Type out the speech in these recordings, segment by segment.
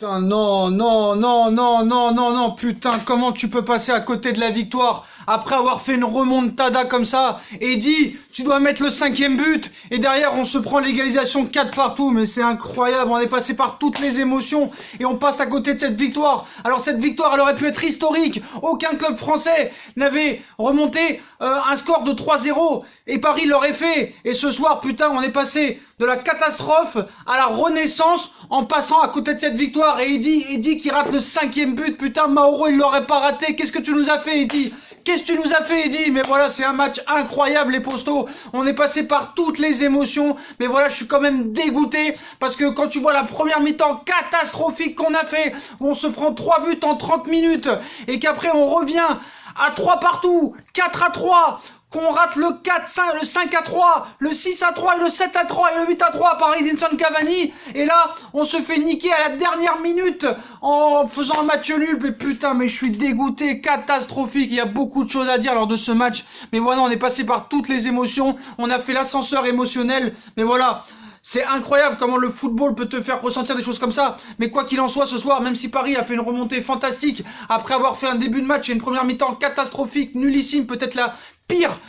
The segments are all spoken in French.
Putain, non, non, non, non, non, non, non, putain, comment tu peux passer à côté de la victoire après avoir fait une remontada comme ça? Eddy, tu dois mettre le 5e but, et derrière on se prend l'égalisation 4 partout, mais c'est incroyable, on est passé par toutes les émotions, et on passe à côté de cette victoire. Alors cette victoire, elle aurait pu être historique, aucun club français n'avait remonté un score de 3-0, et Paris l'aurait fait, et ce soir, putain, on est passé de la catastrophe à la renaissance en passant à côté de cette victoire. Et Eddy qui rate le 5e but, putain, Mauro il l'aurait pas raté. Qu'est-ce que tu nous as fait, Eddy? Qu'est-ce que tu nous as fait, Eddy? Mais voilà, c'est un match incroyable, les postos. On est passé par toutes les émotions, mais voilà, je suis quand même dégoûté parce que quand tu vois la première mi-temps catastrophique qu'on a fait, où on se prend 3 buts en 30 minutes et qu'après on revient à 3 partout, 4-3, qu'on rate le 4-5, le 5-3, le 6-3, le 7-3 et le 8-3 par Edinson Cavani. Et là, on se fait niquer à la dernière minute en faisant un match nul. Mais putain, mais je suis dégoûté, catastrophique. Il y a beaucoup de choses à dire lors de ce match. Mais voilà, on est passé par toutes les émotions. On a fait l'ascenseur émotionnel. Mais voilà. C'est incroyable comment le football peut te faire ressentir des choses comme ça. Mais quoi qu'il en soit, ce soir, même si Paris a fait une remontée fantastique, après avoir fait un début de match et une première mi-temps catastrophique, nullissime, peut-être la pire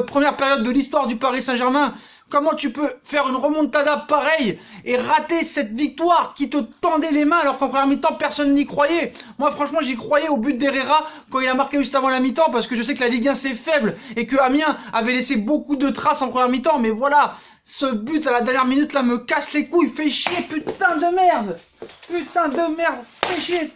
première période de l'histoire du Paris Saint-Germain, comment tu peux faire une remontada pareille et rater cette victoire qui te tendait les mains alors qu'en première mi-temps, personne n'y croyait? Moi, franchement, j'y croyais au but d'Herrera quand il a marqué juste avant la mi-temps parce que je sais que la Ligue 1, c'est faible et que Amiens avait laissé beaucoup de traces en première mi-temps. Mais voilà, ce but à la dernière minute, là, me casse les couilles. Fait chier, putain de merde. Putain de merde. Fait chier,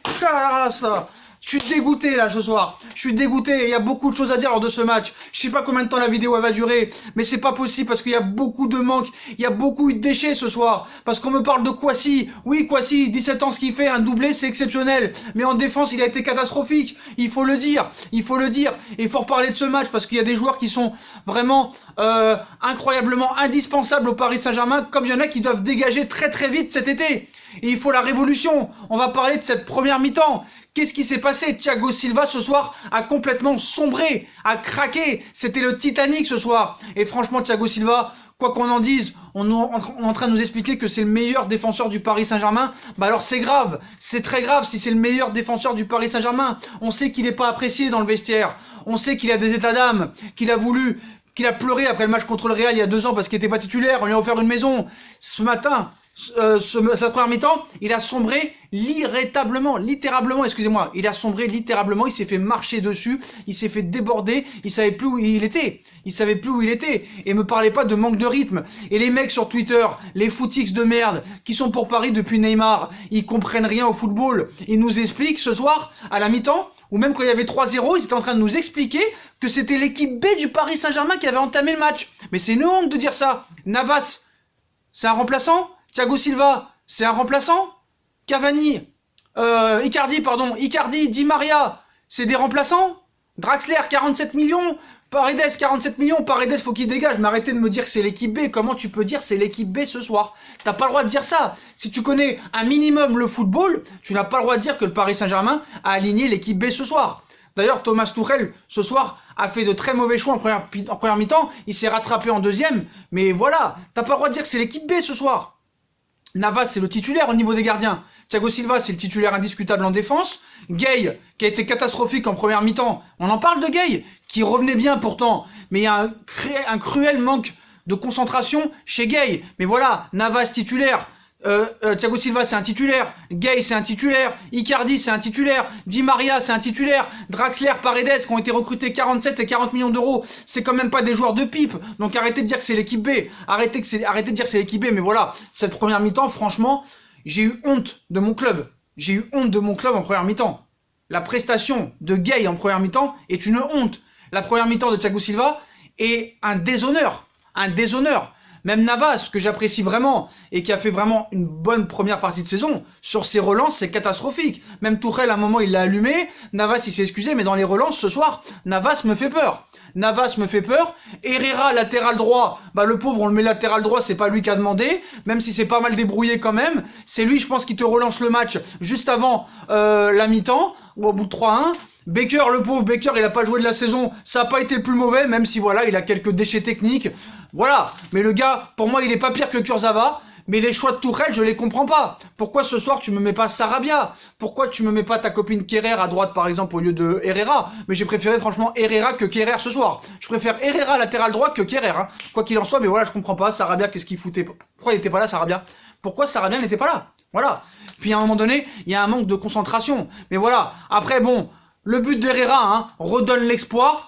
ça. Je suis dégoûté là ce soir, je suis dégoûté, il y a beaucoup de choses à dire lors de ce match. Je sais pas combien de temps la vidéo elle va durer, mais c'est pas possible parce qu'il y a beaucoup de manques, il y a beaucoup de déchets ce soir. Parce qu'on me parle de Kouassi, oui Kouassi, 17 ans ce qu'il fait, un doublé c'est exceptionnel. Mais en défense il a été catastrophique, il faut le dire, il faut le dire. Et il faut reparler de ce match parce qu'il y a des joueurs qui sont vraiment incroyablement indispensables au Paris Saint-Germain, comme il y en a qui doivent dégager très très vite cet été. Et il faut la révolution, on va parler de cette première mi-temps. Qu'est-ce qui s'est passé? Thiago Silva ce soir a complètement sombré, a craqué. C'était le Titanic ce soir. Et franchement, Thiago Silva, quoi qu'on en dise, on est en train de nous expliquer que c'est le meilleur défenseur du Paris Saint-Germain. Bah alors c'est grave, c'est très grave si c'est le meilleur défenseur du Paris Saint-Germain. On sait qu'il n'est pas apprécié dans le vestiaire. On sait qu'il a des états d'âme, qu'il a pleuré après le match contre le Real il y a 2 ans parce qu'il n'était pas titulaire. On lui a offert une maison. Ce matin, sa première mi-temps, il a sombré littéralement, excusez-moi, il a sombré littéralement, il s'est fait marcher dessus, il s'est fait déborder, il savait plus où il était, et me parlez pas de manque de rythme. Et les mecs sur Twitter, les footix de merde, qui sont pour Paris depuis Neymar, ils comprennent rien au football, ils nous expliquent ce soir, à la mi-temps, ou même quand il y avait 3-0, ils étaient en train de nous expliquer que c'était l'équipe B du Paris Saint-Germain qui avait entamé le match. Mais c'est une honte de dire ça. Navas, c'est un remplaçant? Thiago Silva, c'est un remplaçant? Cavani, Icardi, Di Maria, c'est des remplaçants? Draxler, 47 millions, Paredes, 47 millions, Paredes, faut qu'il dégage, mais arrêtez de me dire que c'est l'équipe B. Comment tu peux dire c'est l'équipe B ce soir? T'as pas le droit de dire ça. Si tu connais un minimum le football, tu n'as pas le droit de dire que le Paris Saint-Germain a aligné l'équipe B ce soir. D'ailleurs, Thomas Tuchel, ce soir, a fait de très mauvais choix en première mi-temps, il s'est rattrapé en deuxième, mais voilà, t'as pas le droit de dire que c'est l'équipe B ce soir. Navas, c'est le titulaire au niveau des gardiens. Thiago Silva, c'est le titulaire indiscutable en défense. Gay, qui a été catastrophique en première mi-temps. On en parle de Gay, qui revenait bien pourtant. Mais il y a un cruel manque de concentration chez Gay. Mais voilà, Navas titulaire. Thiago Silva c'est un titulaire, Gay c'est un titulaire, Icardi c'est un titulaire, Di Maria c'est un titulaire, Draxler, Paredes qui ont été recrutés 47 et 40 millions d'euros, c'est quand même pas des joueurs de pipe, donc arrêtez de dire que c'est l'équipe B, arrêtez de dire que c'est l'équipe B, mais voilà, cette première mi-temps, franchement, j'ai eu honte de mon club, en première mi-temps. La prestation de Gay en première mi-temps est une honte, la première mi-temps de Thiago Silva est un déshonneur. Même Navas, que j'apprécie vraiment, et qui a fait vraiment une bonne première partie de saison, sur ses relances, c'est catastrophique. Même Tuchel, à un moment, il l'a allumé, Navas, il s'est excusé, mais dans les relances, ce soir, Navas me fait peur. Herrera, latéral droit, bah le pauvre, on le met latéral droit, c'est pas lui qui a demandé, même si c'est pas mal débrouillé quand même. C'est lui, je pense, qui te relance le match juste avant la mi-temps, ou au bout de 3-1. Baker, le pauvre Baker, il a pas joué de la saison, ça a pas été le plus mauvais, même si voilà, il a quelques déchets techniques. Voilà, mais le gars, pour moi, il est pas pire que Kurzawa. Mais les choix de Tuchel, je les comprends pas. Pourquoi ce soir tu me mets pas Sarabia? Pourquoi tu me mets pas ta copine Kerrer à droite par exemple au lieu de Herrera? Mais j'ai préféré franchement Herrera que Kerrer ce soir. Je préfère Herrera latéral droit que Kerrer. Hein. Quoi qu'il en soit, mais voilà, je comprends pas. Sarabia, qu'est-ce qu'il foutait? Pourquoi il était pas là, Sarabia? Pourquoi Sarabia n'était pas là? Voilà. Puis à un moment donné, il y a un manque de concentration. Mais voilà. Après, bon, le but d'Herrera hein, redonne l'espoir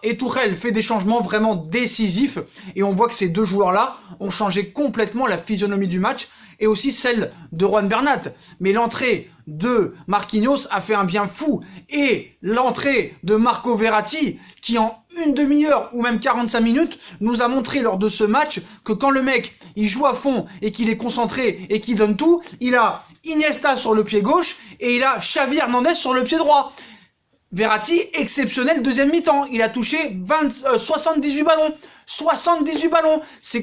et Tuchel fait des changements vraiment décisifs et on voit que ces deux joueurs-là ont changé complètement la physionomie du match et aussi celle de Juan Bernat. Mais l'entrée de Marquinhos a fait un bien fou et l'entrée de Marco Verratti qui en une demi-heure ou même 45 minutes nous a montré lors de ce match que quand le mec il joue à fond et qu'il est concentré et qu'il donne tout, il a Iniesta sur le pied gauche et il a Xavi Hernandez sur le pied droit. Verratti, exceptionnel deuxième mi-temps. Il a touché 78 ballons. 78 ballons. Ça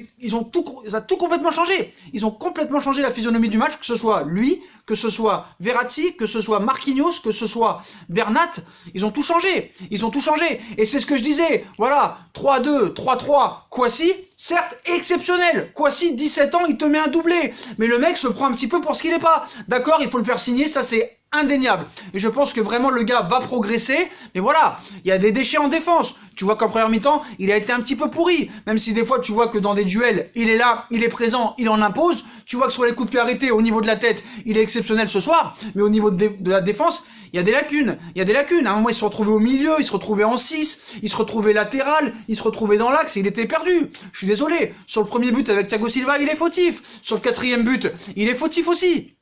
a tout complètement changé. Ils ont complètement changé la physionomie du match, que ce soit lui, que ce soit Verratti, que ce soit Marquinhos, que ce soit Bernat. Ils ont tout changé. Ils ont tout changé. Et c'est ce que je disais. Voilà. 3-2, 3-3. Kouassi, certes, exceptionnel. Kouassi, 17 ans, il te met un doublé. Mais le mec se prend un petit peu pour ce qu'il n'est pas. D'accord, il faut le faire signer. Ça, c'est indéniable. Et je pense que vraiment le gars va progresser. Mais voilà, il y a des déchets en défense. Tu vois qu'en première mi-temps, il a été un petit peu pourri. Même si des fois, tu vois que dans des duels, il est là, il est présent, il en impose. Tu vois que sur les coups de pied arrêtés, au niveau de la tête, il est exceptionnel ce soir. Mais au niveau de la défense, il y a des lacunes. Il y a des lacunes. À un moment, il se retrouvait au milieu, il se retrouvait en 6, il se retrouvait latéral, il se retrouvait dans l'axe et il était perdu. Je suis désolé. Sur le premier but avec Thiago Silva, il est fautif. Sur le quatrième but, il est fautif aussi.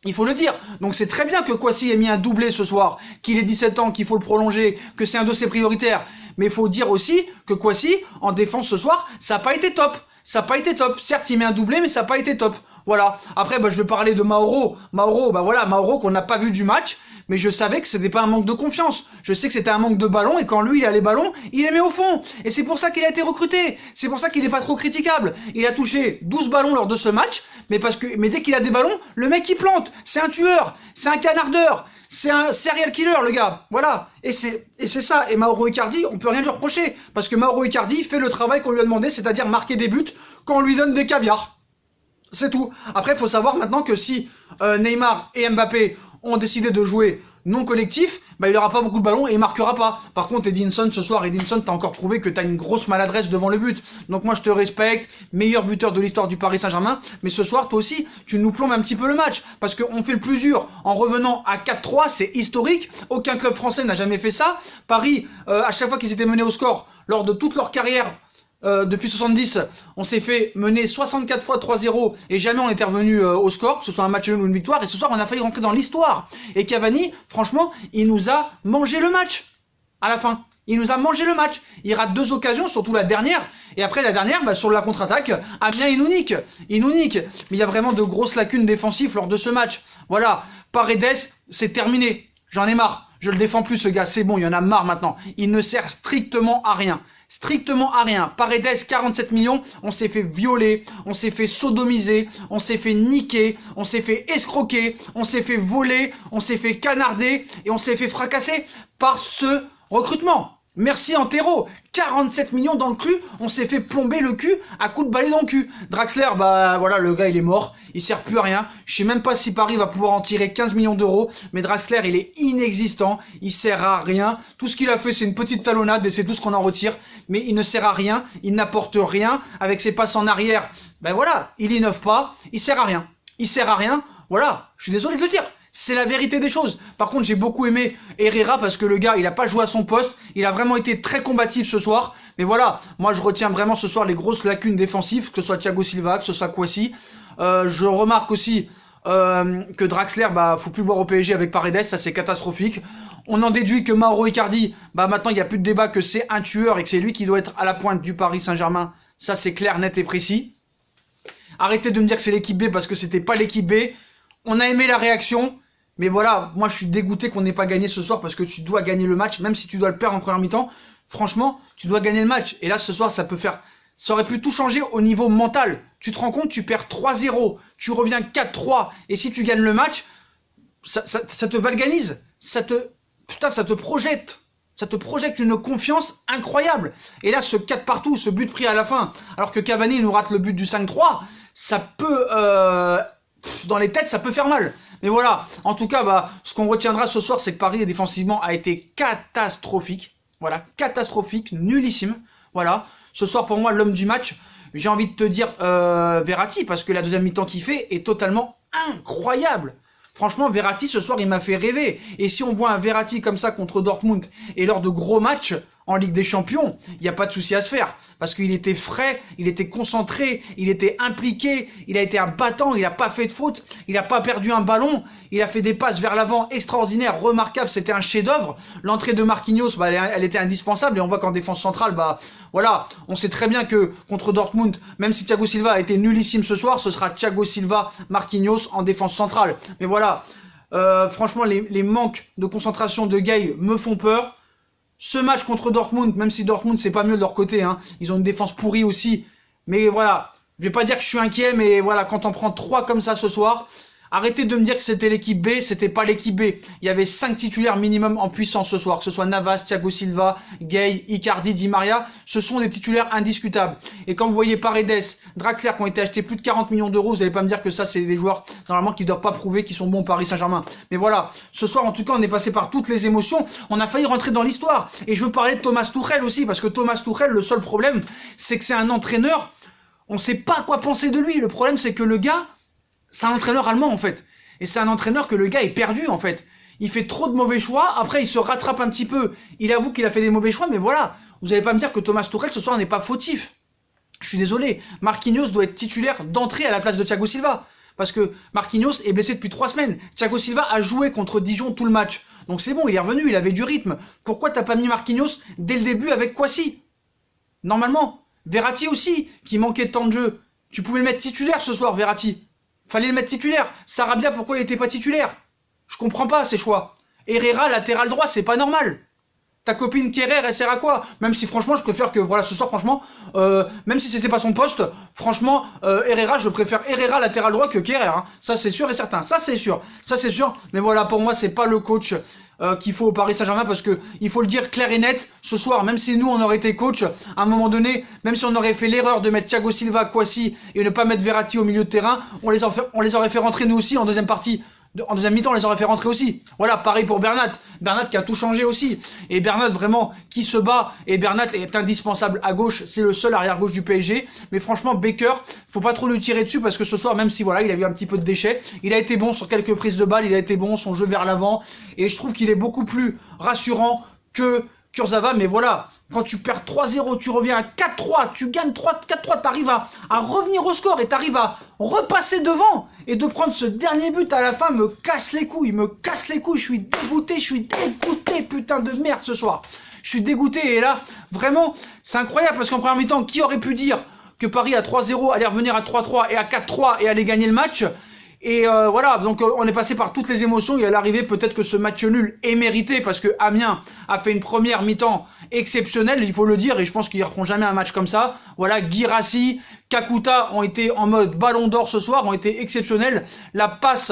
Il faut le dire. Donc c'est très bien que Kouassi ait mis un doublé ce soir, qu'il ait 17 ans, qu'il faut le prolonger, que c'est un de ses prioritaires. Mais il faut dire aussi que Kouassi, en défense ce soir, ça n'a pas été top. Ça n'a pas été top. Certes, il met un doublé, mais ça n'a pas été top. Voilà. Après, je vais parler de Mauro. Mauro qu'on n'a pas vu du match. Mais je savais que c'était pas un manque de confiance. Je sais que c'était un manque de ballon et quand lui il a les ballons, il les met au fond. Et c'est pour ça qu'il a été recruté. C'est pour ça qu'il n'est pas trop critiquable. Il a touché 12 ballons lors de ce match, mais dès qu'il a des ballons, le mec il plante. C'est un tueur, c'est un canardeur, c'est un serial killer le gars. Voilà. Et c'est ça. Et Mauro Icardi, on peut rien lui reprocher parce que Mauro Icardi fait le travail qu'on lui a demandé, c'est-à-dire marquer des buts quand on lui donne des caviars. C'est tout. Après, il faut savoir maintenant que si Neymar et Mbappé ont décidé de jouer non collectif, il n'aura pas beaucoup de ballons et il marquera pas. Par contre, Edinson, ce soir, t'as encore prouvé que t'as une grosse maladresse devant le but. Donc moi, je te respecte, meilleur buteur de l'histoire du Paris Saint-Germain. Mais ce soir, toi aussi, tu nous plombes un petit peu le match. Parce qu'on fait le plus dur en revenant à 4-3, c'est historique. Aucun club français n'a jamais fait ça. Paris, à chaque fois qu'ils étaient menés au score, lors de toute leur carrière, depuis 70, on s'est fait mener 64 fois 3-0 et jamais on était revenu au score, que ce soit un match nul ou une victoire. Et ce soir, on a failli rentrer dans l'histoire. Et Cavani, franchement, il nous a mangé le match à la fin. Il nous a mangé le match. Il rate 2 occasions, surtout la dernière. Et après la dernière, sur la contre-attaque, Amiens, il nous nique. Mais il y a vraiment de grosses lacunes défensives lors de ce match. Voilà, Paredes, c'est terminé. J'en ai marre. Je le défends plus, ce gars. C'est bon, il y en a marre maintenant. Il ne sert strictement à rien. Strictement à rien. Paredes, 47 millions, on s'est fait violer, on s'est fait sodomiser, on s'est fait niquer, on s'est fait escroquer, on s'est fait voler, on s'est fait canarder et on s'est fait fracasser par ce recrutement. Merci Antero, 47 millions dans le cul, on s'est fait plomber le cul à coups de balai dans le cul. Draxler, voilà, le gars il est mort, il sert plus à rien. Je sais même pas si Paris va pouvoir en tirer 15 millions d'euros, mais Draxler il est inexistant, il sert à rien. Tout ce qu'il a fait c'est une petite talonnade et c'est tout ce qu'on en retire, mais il ne sert à rien, il n'apporte rien avec ses passes en arrière. Voilà, il innove pas, il sert à rien. Il sert à rien, voilà, je suis désolé de le dire. C'est la vérité des choses. Par contre, j'ai beaucoup aimé Herrera parce que le gars, il a pas joué à son poste. Il a vraiment été très combatif ce soir. Mais voilà, moi, je retiens vraiment ce soir les grosses lacunes défensives, que ce soit Thiago Silva, que ce soit Kouassi. Je remarque aussi que Draxler, faut plus le voir au PSG avec Paredes. Ça, c'est catastrophique. On en déduit que Mauro Icardi, maintenant, il n'y a plus de débat que c'est un tueur et que c'est lui qui doit être à la pointe du Paris Saint-Germain. Ça, c'est clair, net et précis. Arrêtez de me dire que c'est l'équipe B parce que c'était pas l'équipe B. On a aimé la réaction. Mais voilà, moi je suis dégoûté qu'on n'ait pas gagné ce soir parce que tu dois gagner le match, même si tu dois le perdre en première mi-temps. Franchement, tu dois gagner le match. Et là, ce soir, ça aurait pu tout changer au niveau mental. Tu te rends compte, tu perds 3-0, tu reviens 4-3. Et si tu gagnes le match, ça te valganise. Ça te projette. Ça te projette une confiance incroyable. Et là, ce 4 partout, ce but pris à la fin, alors que Cavani nous rate le but du 5-3, ça peut, dans les têtes, ça peut faire mal. Mais voilà, en tout cas, bah, ce qu'on retiendra ce soir, c'est que Paris, défensivement, a été catastrophique. Voilà, catastrophique, nullissime. Voilà, ce soir, pour moi, l'homme du match, j'ai envie de te dire Verratti, parce que la deuxième mi-temps qu'il fait est totalement incroyable. Franchement, Verratti, ce soir, il m'a fait rêver. Et si on voit un Verratti comme ça contre Dortmund, et lors de gros matchs en Ligue des Champions, il n'y a pas de souci à se faire. Parce qu'il était frais, il était concentré, il était impliqué, il a été un battant, il n'a pas fait de faute, il n'a pas perdu un ballon, il a fait des passes vers l'avant extraordinaires, remarquables, c'était un chef-d'œuvre. L'entrée de Marquinhos, bah, elle était indispensable, et on voit qu'en défense centrale, bah, voilà, on sait très bien que contre Dortmund, même si Thiago Silva a été nullissime ce soir, ce sera Thiago Silva, Marquinhos en défense centrale. Mais voilà, franchement, les manques de concentration de Gueye me font peur. Ce match contre Dortmund, même si Dortmund c'est pas mieux de leur côté, hein, ils ont une défense pourrie aussi. Mais voilà, je vais pas dire que je suis inquiet, mais voilà, quand on prend 3 comme ça ce soir, arrêtez de me dire que c'était l'équipe B, c'était pas l'équipe B. Il y avait 5 titulaires minimum en puissance ce soir, que ce soit Navas, Thiago Silva, Gueye, Icardi, Di Maria, ce sont des titulaires indiscutables. Et quand vous voyez Paredes, Draxler qui ont été achetés plus de 40 millions d'euros, vous allez pas me dire que ça c'est des joueurs normalement qui doivent pas prouver qu'ils sont bons au Paris Saint-Germain. Mais voilà, ce soir en tout cas on est passé par toutes les émotions, on a failli rentrer dans l'histoire. Et je veux parler de Thomas Tuchel aussi, parce que Thomas Tuchel, le seul problème, c'est que c'est un entraîneur, on sait pas quoi penser de lui. Le problème c'est que le gars, c'est un entraîneur allemand en fait. Et c'est un entraîneur que le gars est perdu en fait. Il fait trop de mauvais choix, après il se rattrape un petit peu. Il avoue qu'il a fait des mauvais choix, mais voilà. Vous n'allez pas me dire que Thomas Tuchel ce soir n'est pas fautif. Je suis désolé. Marquinhos doit être titulaire d'entrée à la place de Thiago Silva. Parce que Marquinhos est blessé depuis 3 semaines. Thiago Silva a joué contre Dijon tout le match. Donc c'est bon, il est revenu, il avait du rythme. Pourquoi t'as pas mis Marquinhos dès le début avec Kwasi? Normalement. Verratti aussi, qui manquait de temps de jeu. Tu pouvais le mettre titulaire ce soir, Verratti. Fallait le mettre titulaire. Sarabia, pourquoi il était pas titulaire? Je comprends pas ces choix. Herrera, latéral droit, c'est pas normal. Ta copine Kerrer, elle sert à quoi? Même si franchement, je préfère que, voilà, ce soir, franchement, même si c'était pas son poste, franchement, Herrera, je préfère Herrera latéral droit que Kerrer. Hein. Ça, c'est sûr et certain. Ça, c'est sûr. Ça, c'est sûr. Mais voilà, pour moi, c'est pas le coach qu'il faut au Paris Saint-Germain, parce que il faut le dire clair et net, ce soir, même si nous, on aurait été coach, à un moment donné, même si on aurait fait l'erreur de mettre Thiago Silva, Kwasi et ne pas mettre Verratti au milieu de terrain, on les aurait fait rentrer nous aussi en deuxième partie. En deuxième mi-temps, on les aurait fait rentrer aussi. Voilà, pareil pour Bernat. Bernat qui a tout changé aussi. Et Bernat vraiment qui se bat. Et Bernat est indispensable à gauche. C'est le seul arrière-gauche du PSG. Mais franchement, Baker, faut pas trop lui tirer dessus, parce que ce soir, même si voilà, il a eu un petit peu de déchets, il a été bon sur quelques prises de balles. Il a été bon, son jeu vers l'avant. Et je trouve qu'il est beaucoup plus rassurant que Kurzawa. Mais voilà, quand tu perds 3-0, tu reviens à 4-3, tu gagnes 4-3, t'arrives à revenir au score et t'arrives à repasser devant, et de prendre ce dernier but à la fin me casse les couilles, je suis dégoûté, putain de merde ce soir. Je suis dégoûté, et là, vraiment, c'est incroyable, parce qu'en première mi-temps, qui aurait pu dire que Paris à 3-0 allait revenir à 3-3 et à 4-3 et allait gagner le match? Et voilà, donc on est passé par toutes les émotions, et à l'arrivée, peut-être que ce match nul est mérité, parce que Amiens a fait une première mi-temps exceptionnelle, il faut le dire, et je pense qu'ils ne referont jamais un match comme ça. Voilà, Guirassy, Kakuta ont été en mode ballon d'or ce soir, ont été exceptionnels. La passe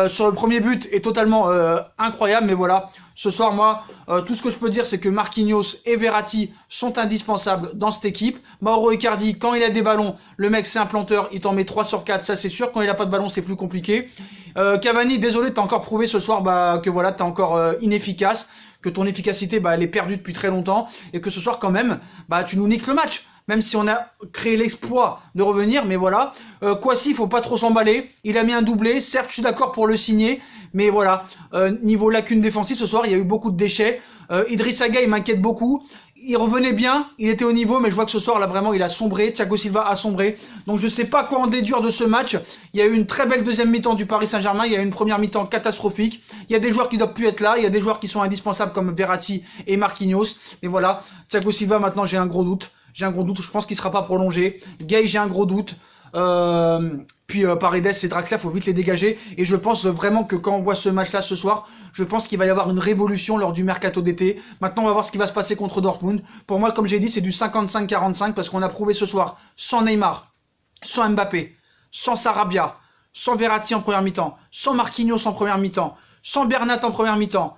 sur le premier but est totalement incroyable, mais voilà, ce soir, moi, tout ce que je peux dire, c'est que Marquinhos et Verratti sont indispensables dans cette équipe. Mauro Icardi, quand il a des ballons, le mec c'est un planteur, il t'en met 3 sur 4, ça c'est sûr. Quand il a pas de ballon, c'est plus compliqué. Cavani, désolé, t'as encore prouvé ce soir que voilà, t'es encore inefficace, que ton efficacité, elle est perdue depuis très longtemps, et que ce soir quand même, tu nous niques le match. Même si on a créé l'exploit de revenir, mais voilà. Kwasi, faut pas trop s'emballer. Il a mis un doublé. Certes, je suis d'accord pour le signer, mais voilà. Niveau lacune défensive, ce soir, il y a eu beaucoup de déchets. Idrissa Gueye m'inquiète beaucoup. Il revenait bien, il était au niveau, mais je vois que ce soir, là, vraiment, il a sombré. Thiago Silva a sombré. Donc, je sais pas quoi en déduire de ce match. Il y a eu une très belle deuxième mi-temps du Paris Saint-Germain. Il y a eu une première mi-temps catastrophique. Il y a des joueurs qui doivent plus être là. Il y a des joueurs qui sont indispensables comme Verratti et Marquinhos. Mais voilà. Thiago Silva, maintenant, j'ai un gros doute. Je pense qu'il sera pas prolongé. Gueye, j'ai un gros doute. Puis Paredes et Draxler, faut vite les dégager. Et je pense vraiment que quand on voit ce match-là ce soir, je pense qu'il va y avoir une révolution lors du mercato d'été. Maintenant, on va voir ce qui va se passer contre Dortmund. Pour moi, comme j'ai dit, c'est du 55-45, parce qu'on a prouvé ce soir, sans Neymar, sans Mbappé, sans Sarabia, sans Verratti en première mi-temps, sans Marquinhos en première mi-temps, sans Bernat en première mi-temps,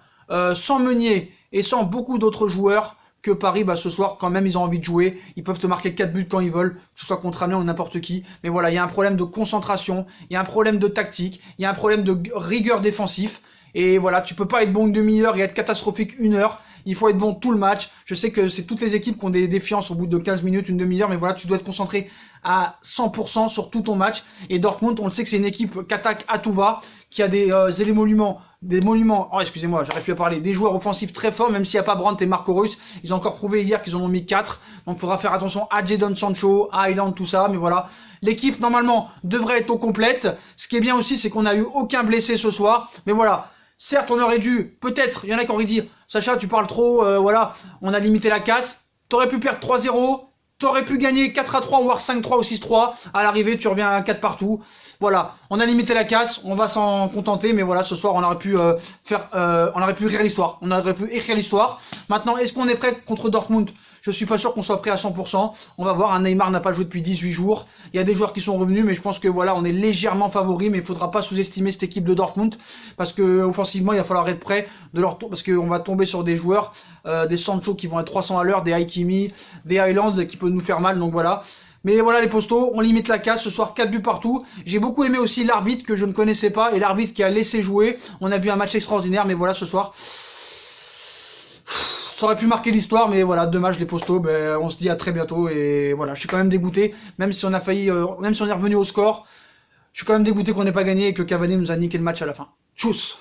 sans Meunier et sans beaucoup d'autres joueurs, que Paris, bah, ce soir, quand même, ils ont envie de jouer. Ils peuvent te marquer 4 buts quand ils veulent, que ce soit contre Amiens ou n'importe qui. Mais voilà, il y a un problème de concentration, il y a un problème de tactique, il y a un problème de rigueur défensif. Et voilà, tu peux pas être bon une demi-heure et être catastrophique une heure. Il faut être bon tout le match. Je sais que c'est toutes les équipes qui ont des défiances au bout de 15 minutes, une demi-heure, mais voilà, tu dois être concentré à 100% sur tout ton match. Et Dortmund, on le sait que c'est une équipe qui attaque à tout va, qui a des monuments, oh excusez-moi, j'arrive plus à parler, des joueurs offensifs très forts, même s'il n'y a pas Brandt et Marco Reus. Ils ont encore prouvé hier qu'ils en ont mis 4. Donc il faudra faire attention à Jadon Sancho, à Highland, tout ça. Mais voilà, l'équipe normalement devrait être au complète. Ce qui est bien aussi, c'est qu'on n'a eu aucun blessé ce soir. Mais voilà. Certes, on aurait dû, peut-être, il y en a qui auraient dit, Sacha, tu parles trop, voilà, on a limité la casse. T'aurais pu perdre 3-0, t'aurais pu gagner 4-3, voire 5-3 ou 6-3. À l'arrivée, tu reviens à 4 partout. Voilà, on a limité la casse, on va s'en contenter, mais voilà, ce soir, on aurait pu on aurait pu rire l'histoire. On aurait pu écrire l'histoire. Maintenant, est-ce qu'on est prêt contre Dortmund? Je suis pas sûr qu'on soit prêt à 100%. On va voir, un Neymar n'a pas joué depuis 18 jours. Il y a des joueurs qui sont revenus, mais je pense que voilà, on est légèrement favori, mais il faudra pas sous-estimer cette équipe de Dortmund, parce que offensivement, il va falloir être prêt parce qu'on va tomber sur des joueurs, des Sancho qui vont être 300 à l'heure, des Hakimi, des Highland qui peuvent nous faire mal, donc voilà. Mais voilà les postos, on limite la casse, ce soir 4 buts partout. J'ai beaucoup aimé aussi l'arbitre que je ne connaissais pas, et l'arbitre qui a laissé jouer. On a vu un match extraordinaire, mais voilà, ce soir... Ça aurait pu marquer l'histoire, mais voilà, dommage les postos. Ben, on se dit à très bientôt et voilà, je suis quand même dégoûté, même si on a failli, même si on est revenu au score, je suis quand même dégoûté qu'on n'ait pas gagné et que Cavani nous a niqué le match à la fin. Tchuss.